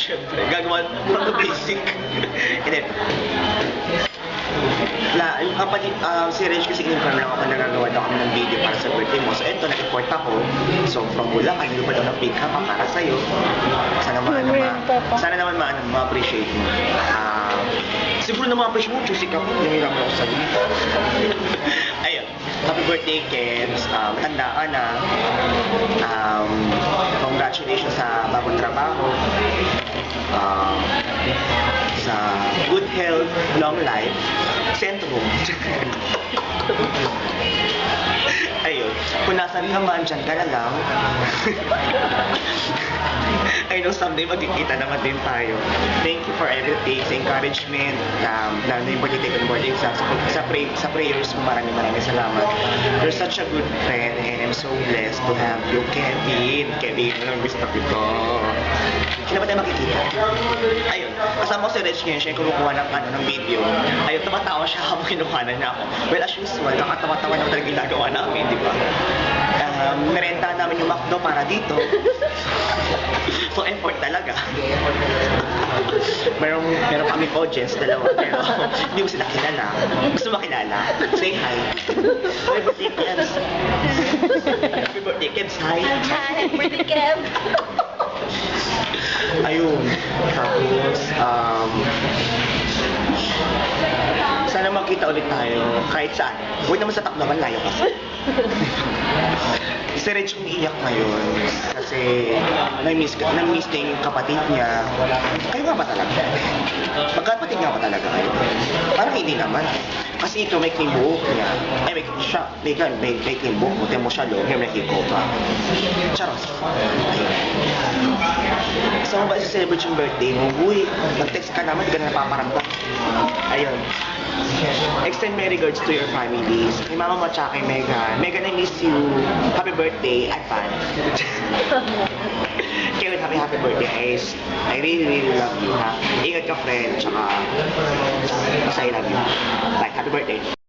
syempre. Gagawa from the basic. And then, yung kapatid, si Reg kasi in-inform lang ako na nagagawa daw kami ng video para sa birthday mo. So, eto, nag-report ako. So, from Bulacan, hindi pa daw ng pick up para sa'yo. Sana naman ma-appreciate mo. Siguro na ma-appreciate mo, choosy ka mo. Hindi lang ako sabi. Ayun. Happy birthday, Kebs. Tandaan na. Congratulations sa bagong trabaho. Sa good health, long life, sentro. Ayun. Kung nasan ka man, dyan ka na lang. I know someday magkikita naman din tayo. Thank you for everything, sa encouragement, na yung birthday ko boarding sa prayers mo. Maraming salamat. You're such a good friend and I'm so blessed to have you, Kevin. Kevin, anong gusto ko? Kailan ba tayo makikita? Ayun. Kasama ko si Reg ngayon, siya yung kumukuha ng video. Ayun, tumatawa siya habang kinukuhanan niya ako. Well, as usual, kakatawa-tawa naman talaga ginagawa namin, di ba? Merenta namin yung McDo para dito. So, effort talaga. meron kami audience, dalawa, pero hindi ko sila kilala. Gusto makilala? Say hi. Happy birthday, Kebs. Happy birthday, Kebs. Hi. Hi, happy birthday, Kev. Ayun. Tapos, sana makita ulit tayo kahit saan. Huwag naman sa Tacloban, layo kasi. Si Reg umiiyak ngayon kasi na-miss niya yung kapatid niya. Kayo nga ba talaga? Magkapatid nga ba talaga kayo? Parang hindi naman. Kasi ito may clean buhok niya. Ay, may clean buhok. Buti mo siya, may nakiko pa. Charos. Ayun. Gusto mo ba i-celebrate yung birthday mo? Uy, nag-text ka naman, hindi ka na napaparamdam. Ayun. Extend my regards to your families. Kay mama mo at kay Megan. Megan, I miss you. Happy birthday. Advance. Kevin, happy birthday, guys. I really love you, ha? Ingat ka, friend. Tsaka, I love you. Bye. Happy birthday.